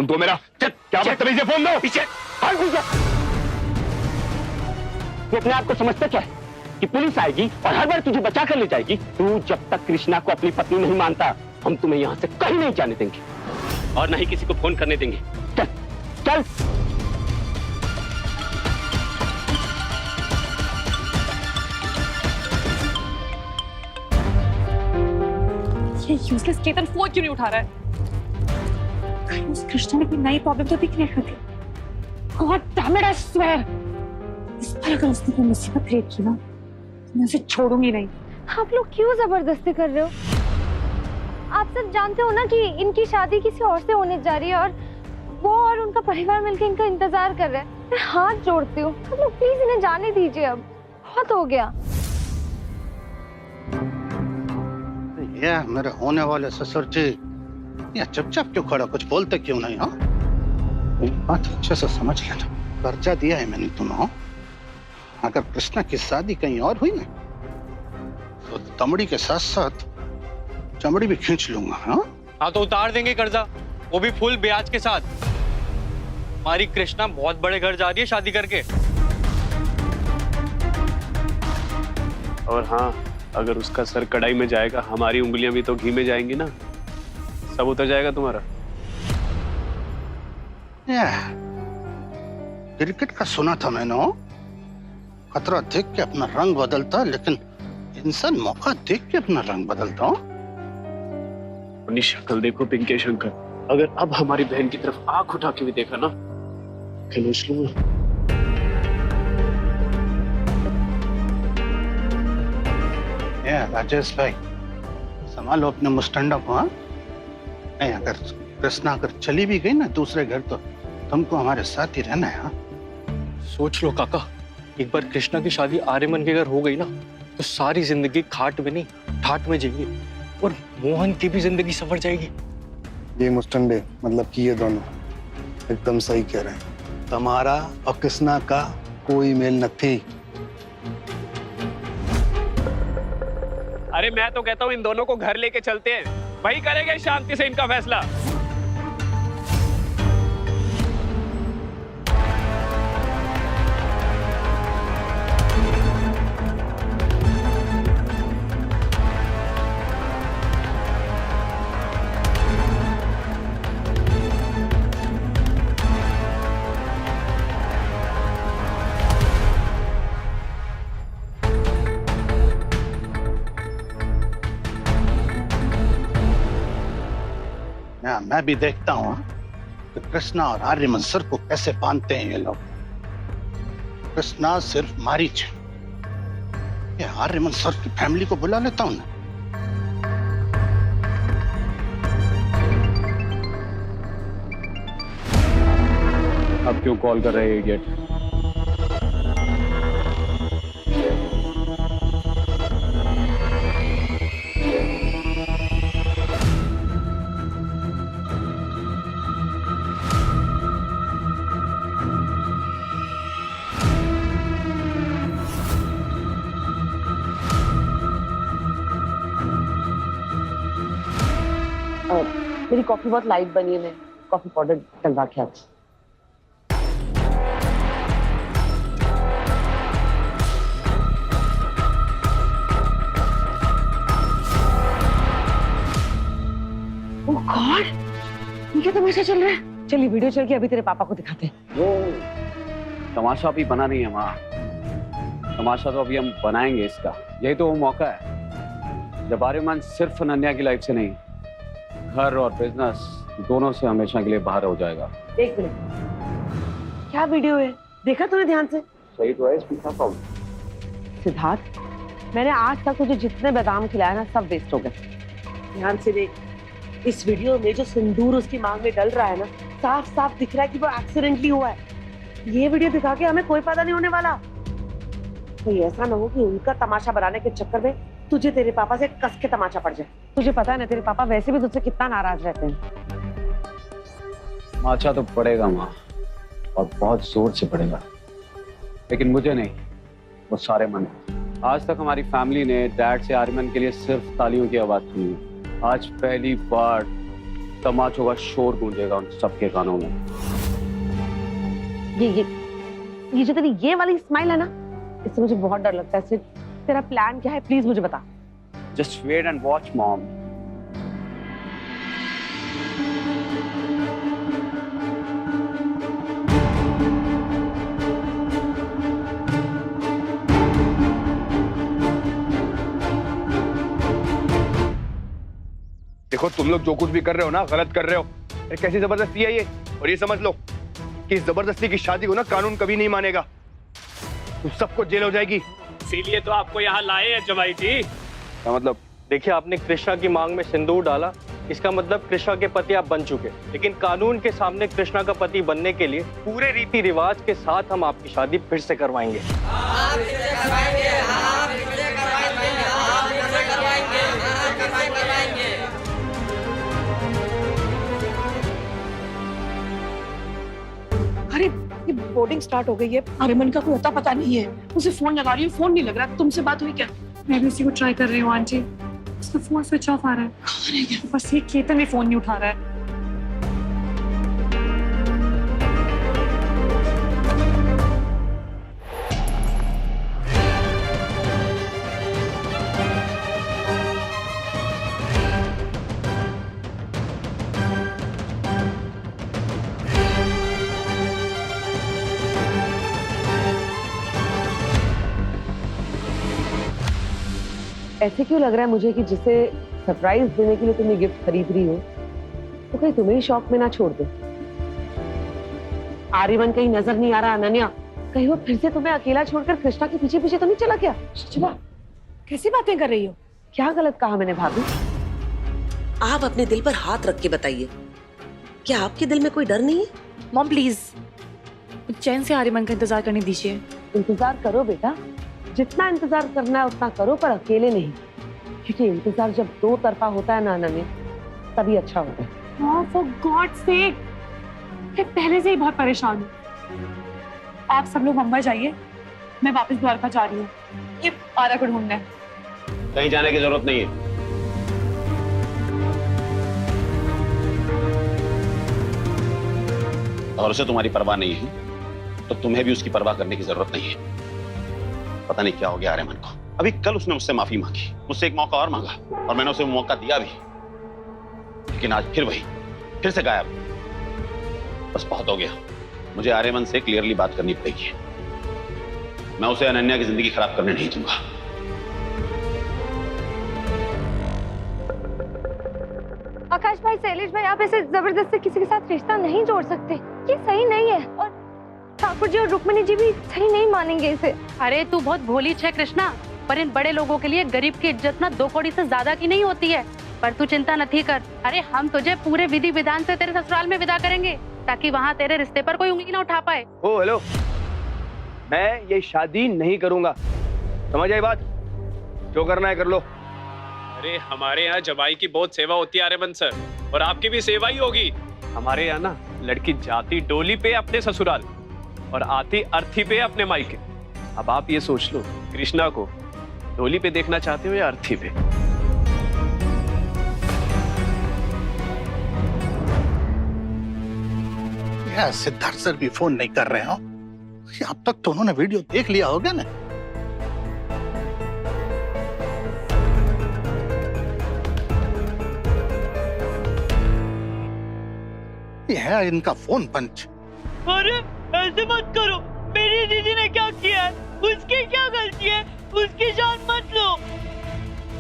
Phone दो मेरा। क्या बदतमीजी से फोन दो। पीछे तू अपने आप को समझता क्या है कि पुलिस आएगी और हर बार तुझे बचा कर ले जाएगी? तू जब तक कृष्णा को अपनी पत्नी नहीं मानता, हम तुम्हें यहाँ से कहीं नहीं जाने देंगे और न ही किसी को फोन करने देंगे। चल चल। ये यूजलेस केतन फोन क्यों नहीं उठा रहा है? कहीं उस कृष्णा में कोई नई प्रॉब्लम तो दिख नहीं रही। God damn it, I swear, इस पर अगर उसने कोई मुसीबत क्रिएट की ना, मैं उसे छोड़ूंगी नहीं। आप लोग क्यों जबरदस्ती कर रहे हो? आप सब जानते हो ना कि इनकी शादी किसी और से होने जा रही है और वो और उनका परिवार मिलकर इनका इंतजार कर रहे हैं। मैं हाथ जोड़ती हूँ, आप लोग प्लीज इन्हें जाने दीजिए, अब बहुत हो गया। ये मेरे होने वाले ससुर जी ये चुपचाप क्यों खड़ा, कुछ बोलते क्यों नहीं? हाँ, बात अच्छे से समझ लेना। कर्जा दिया है मैंने तुम्हें। अगर कृष्णा की शादी कहीं और हुई ना तो तमड़ी के साथ साथ चमड़ी भी खींच लूंगा। हाँ तो उतार देंगे कर्जा, वो भी फुल ब्याज के साथ। हमारी कृष्णा बहुत बड़े घर जा रही है शादी करके। और हाँ, अगर उसका सर कढ़ाई में जाएगा, हमारी उंगलियां भी तो घी में जाएंगी ना, सब उतर जाएगा तुम्हारा। क्रिकेट का सुना था मैंने, खतरा देख के अपना रंग बदलता, लेकिन इंसान मौका देख के अपना रंग बदलता। अपनी शक्ल देखो पिंके शंकर, अगर अब हमारी बहन की तरफ आंख उठा के भी देखा ना, खिलौच लूंगा। राजेश भाई, संभालो अपने मुस्टंडा को। हाँ, नहीं अगर कृष्णा अगर चली भी गई ना दूसरे घर, तो तुमको हमारे साथ ही रहना है। हाँ, सोच लो काका, एक बार कृष्णा की शादी आर्यमन के घर हो गई ना, तो सारी जिंदगी खाट में नहीं ठाट में जिएंगे और मोहन की भी जिंदगी सफर जाएगी। ये मुस्टंडे मतलब कि ये दोनों एकदम सही कह रहे हैं। तुम्हारा और कृष्णा का कोई मेल नहीं। अरे मैं तो कहता हूँ इन दोनों को घर लेके चलते हैं, वही करेंगे शांति से इनका फैसला। मैं भी देखता हूँ कि कृष्णा और आर्यमन सर को कैसे बांधते हैं ये लोग। कृष्णा सिर्फ मारीच, ये आर्यमन सर की फैमिली को बुला लेता हूँ ना। अब क्यों कॉल कर रहे हैं इडियट? मेरी कॉफी बहुत लाइट बनी है, मैं कॉफी पाउडर डलवा के आती। ओह गॉड, ये क्या तमाशा चल रहा है? चलिए वीडियो चल के अभी तेरे पापा को दिखाते हैं। वो तमाशा अभी बना नहीं है माँ, तमाशा तो अभी हम बनाएंगे इसका। यही तो वो मौका है जब आर्यमन सिर्फ अनन्या की लाइफ से नहीं, घर और बिजनेस दोनों से हमेशा के लिए बाहर हो जाएगा। एक मिनट, क्या वीडियो है? देखा तूने ध्यान से? सही तो है, इसमें क्या प्रॉब्लम? सिद्धार्थ, मैंने आज तक तुझे जितने बादाम खिलाया ना, सब वेस्ट हो गए। ध्यान से देख, इस वीडियो में जो सिंदूर उसकी मांग में डल रहा है ना, साफ साफ दिख रहा है कि वो एक्सीडेंटली हुआ है। ये वीडियो दिखा के हमें कोई फायदा नहीं होने वाला। कोई ऐसा ना हो कि उनका तमाशा बनाने के चक्कर में तुझे तेरे पापा से कस के तमाचा पड़ जाए। तुझे पता है ना, तेरे पापा वैसे भी तुझसे कितना नाराज रहते हैं। तमाचा तो पड़ेगा माँ, और बहुत जोर से पड़ेगा, लेकिन मुझे नहीं, वो सारे मन। आज तक हमारी फैमिली ने डैड से आर्यमन के लिए सिर्फ तालियों की आवाज सुनी। आज पहली बार तमाचों का शोर गूंजेगा उन सबके कानों में। ये जो तेरी ये वाली स्माइल है ना, इससे मुझे बहुत डर लगता है। तेरा प्लान क्या है, प्लीज मुझे बता। Just wait and watch mom. देखो तुम लोग जो कुछ भी कर रहे हो ना, गलत कर रहे हो। अरे कैसी जबरदस्ती है ये। और ये समझ लो कि इस जबरदस्ती की शादी को ना कानून कभी नहीं मानेगा। तुम सबको जेल हो जाएगी। इसीलिए तो आपको यहाँ लाए हैं जमाई जी। क्या मतलब? देखिए, आपने कृष्णा की मांग में सिंदूर डाला, इसका मतलब कृष्णा के पति आप बन चुके। लेकिन कानून के सामने कृष्णा का पति बनने के लिए पूरे रीति रिवाज के साथ हम आपकी शादी फिर से करवाएंगे। अरे ये बोर्डिंग स्टार्ट हो गई है, आर्यमन का कोई अता पता नहीं है। उसे फोन लगा रही हूँ, फोन नहीं लग रहा। तुमसे बात हुई क्या? मैं भी उसी को ट्राई कर रही हूँ आंटी, उसका फोन स्विच ऑफ आ रहा है। कहाँ रह गया? बस ये केतन भी फोन नहीं उठा रहा है। ऐसे क्यों लग रहा है मुझे कि जिसे सरप्राइज देने के लिए तुम्हें गिफ्ट खरीद रही हो, तो कहीं तुम्हें ही शौक में ना छोड़ दे। आर्यमन कहीं नजर नहीं आ रहा अनन्या? कहीं वो फिर से तुम्हें अकेला छोड़कर कृष्णा के पीछे पीछे तो नहीं चला गया? शिवा, कैसी बातें कर रही हो? क्या गलत कहा मैंने भाभी? आप अपने दिल पर हाथ रख के बताइए, क्या आपके दिल में कोई डर नहीं है? मॉम प्लीज चैन से आर्यमन का इंतजार करने दीजिए। इंतजार करो बेटा, जितना इंतजार करना है उतना करो, पर अकेले नहीं, क्योंकि इंतजार जब दो तरफा होता है ना अनन्या, तभी अच्छा होता है। फॉर गॉड सेक, मैं पहले से ही बहुत परेशान हूँ। आप सब लोग मुंबई जाइए, मैं वापस द्वारका जा रही हूँ ये आर्या को ढूंढने। कहीं जाने की जरूरत नहीं है। और उसे तुम्हारी परवाह नहीं है तो तुम्हें भी उसकी परवाह करने की जरूरत नहीं है। पता नहीं क्या हो गया आर्यमन को। अभी कल उसने मुझसे माफी मांगी, मुझसे एक मौका और मांगा और मैंने उसे वो मौका दिया भी, लेकिन आज फिर वही, फिर से गायब। बस बहुत हो गया, मुझे आर्यमन से क्लियरली बात करनी पड़ेगी। मैं उसे अनन्या की जिंदगी खराब करने नहीं दूंगा। आकाश भाई, शैलेश भाई, आप ऐसे जबरदस्ती किसी के साथ रिश्ता नहीं जोड़ सकते, ये सही नहीं है। और ठाकुर जी और रुक्मिणी जी भी सही नहीं मानेंगे इसे। अरे तू बहुत भोली है कृष्णा, पर इन बड़े लोगों के लिए गरीब की इज्जत ना 2 कौड़ी से ज्यादा की नहीं होती है। पर तू चिंता नहीं कर, अरे हम तुझे पूरे विधि विधान से तेरे ससुराल में विदा करेंगे, ताकि वहाँ तेरे रिश्ते पर कोई उंगली ना उठा पाए। ओ हेलो, मैं ये शादी नहीं करूंगा, समझ आई बात? जो करना है कर लो। अरे हमारे यहाँ जमाई की बहुत सेवा होती है आर्यमन सर, और आपकी भी सेवा ही होगी। हमारे यहाँ ना लड़की जाती डोली पे अपने ससुराल और आती अर्थी पे अपने मायके। अब आप ये सोच लो, कृष्णा को डोली पे देखना चाहते हो या अर्थी पे? यार सिद्धार्थ सर भी फोन नहीं कर रहे हो? अब तक तो उन्होंने वीडियो देख लिया होगा ना। ये है इनका फोन पंच। अरे ऐसे मत करो, मेरी दीदी ने क्या किया है? उसकी क्या गलती है? उसकी जान मत लो।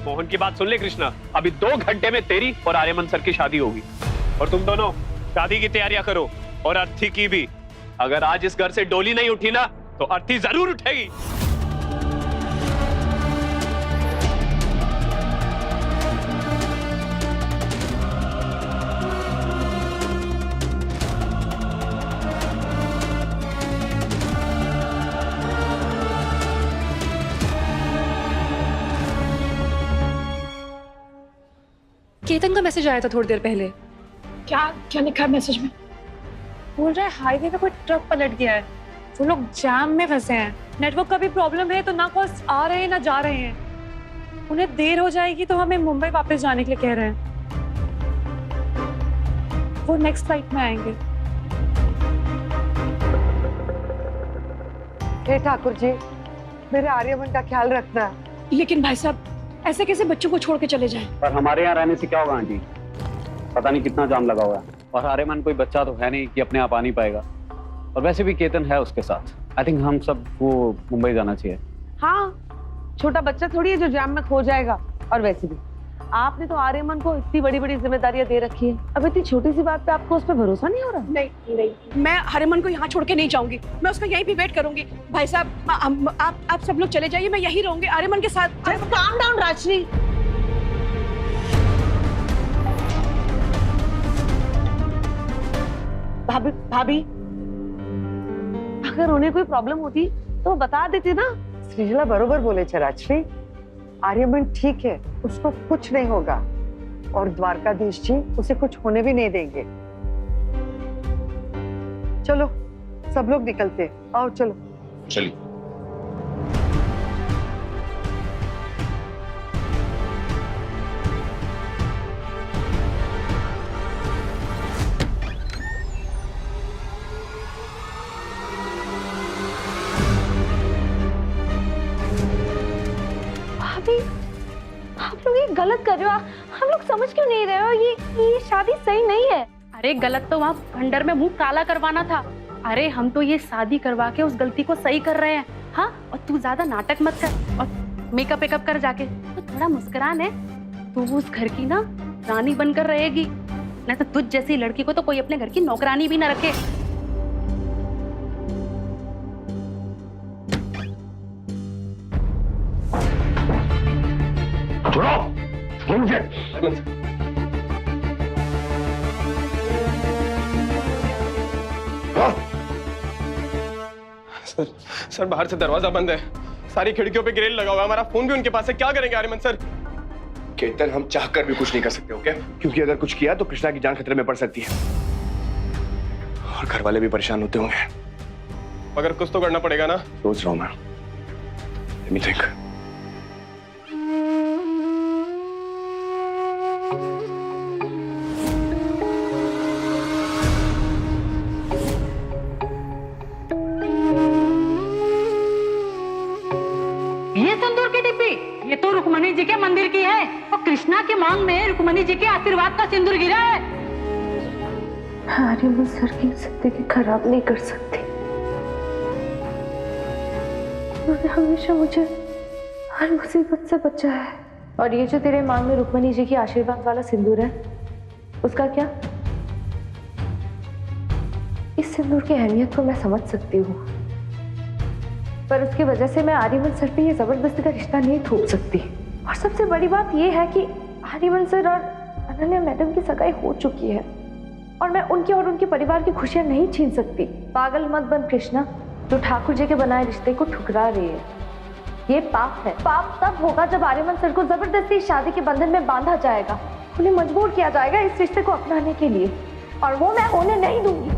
मोहन की बात सुन ले कृष्णा, अभी 2 घंटे में तेरी और आर्यमन सर की शादी होगी, और तुम दोनों शादी की तैयारियां करो, और अर्थी की भी। अगर आज इस घर से डोली नहीं उठी ना, तो अर्थी जरूर उठेगी। केतन का मैसेज आया था थोड़ी देर पहले। क्या क्या लिखा है मैसेज में? बोल रहा है हाईवे पे कोई ट्रक पलट गया है, वो लोग जाम में फंसे हैं, नेटवर्क का भी प्रॉब्लम है, तो ना कॉल्स आ रहे हैं ना जा रहे हैं। उन्हें देर हो जाएगी तो हमें मुंबई वापस जाने के लिए कह रहे हैं। वो नेक्स्ट फ्लाइट में आएंगे। हे ठाकुर जी, मेरे आर्यमन का ख्याल रखना। लेकिन भाई साहब, ऐसे कैसे बच्चों को छोड़ के चले जाएं? पर हमारे यहाँ रहने से क्या होगा आंटी? पता नहीं कितना जाम लगा हुआ है, और आर्यमन कोई बच्चा तो है नहीं कि अपने आप आ नहीं पाएगा। और वैसे भी केतन है उसके साथ। आई थिंक हम सब वो मुंबई जाना चाहिए। हाँ, छोटा बच्चा थोड़ी है जो जाम में खो जाएगा। और वैसे भी आपने तो आर्यमन को इतनी बड़ी बड़ी जिम्मेदारियां दे रखी है, अब इतनी छोटी सी बात पे आपको उस पर भरोसा नहीं हो रहा? नहीं नहीं, मैं आर्यमन को यहाँ छोड़ के नहीं जाऊंगी। मैं उसका यहीं पे वेट करूंगी। भाई साहब, आप सब लोग चले जाइए, मैं यहीं रहूंगी आर्यमन के साथ। Calm down Rajshree. भाभी, अगर उन्हें कोई प्रॉब्लम होती तो बता देती ना। सृजला बरोबर बोले छे राजश्री, आर्यमन ठीक है, उसको कुछ नहीं होगा, और द्वारकाधीश जी उसे कुछ होने भी नहीं देंगे। चलो सब लोग निकलते, आओ चलो। चलिए। आप लोग ये गलत कर रहे हो। हम लोग समझ क्यों नहीं रहे हो? ये शादी सही नहीं है। अरे गलत तो वहाँ खंडर में मुंह काला करवाना था। अरे हम तो ये शादी करवा के उस गलती को सही कर रहे हैं। हाँ, और तू ज्यादा नाटक मत कर और मेकअप वेकअप कर जाके। तो थोड़ा मुस्कुरान है, तू उस घर की ना रानी बनकर रहेगी। नहीं तो तुझ जैसी लड़की को तो कोई अपने घर की नौकरानी भी ना रखे। सर बाहर से दरवाजा बंद है, सारी खिड़कियों पे ग्रिल लगा हुआ है, हमारा फोन भी उनके पास है। क्या करेंगे आर्यमन सर? केतन, हम चाहकर भी कुछ नहीं कर सकते, ओके? क्योंकि अगर कुछ किया तो कृष्णा की जान खतरे में पड़ सकती है, और घर वाले भी परेशान होते होंगे। मगर कुछ तो करना पड़ेगा ना। सोच रहा हूं मैं। Let me think. ये सिंदूर की डिब्बी, ये तो रुक्मणी जी के मंदिर की है, और कृष्णा के मांग में रुक्मणी जी के आशीर्वाद का सिंदूर गिरा है। आर्यमन सर की जिंदगी खराब नहीं कर सकती। उन्होंने हमेशा मुझे हर मुसीबत से बचा है। और ये जो तेरे मांग में रुक्मणी जी की आशीर्वाद वाला सिंदूर है, उसका क्या? इस सिंदूर की अहमियत को मैं समझ सकती हूँ, पर उसकी वजह से मैं आर्यमन सर पे ये जबरदस्ती का रिश्ता नहीं थोप सकती। और सबसे बड़ी बात ये है कि आर्यमन सर और अनन्या मैडम की सगाई हो चुकी है, और मैं उनकी और उनके परिवार की खुशियां नहीं छीन सकती। पागल मत बन कृष्णा, जो ठाकुर जी के बनाए रिश्ते को ठुकरा रही है। ये पाप है। पाप तब होगा जब आर्यमन सर को जबरदस्ती शादी के बंधन में बांधा जाएगा, उन्हें मजबूर किया जाएगा इस रिश्ते को अपनाने के लिए, और वो मैं होने नहीं दूंगी।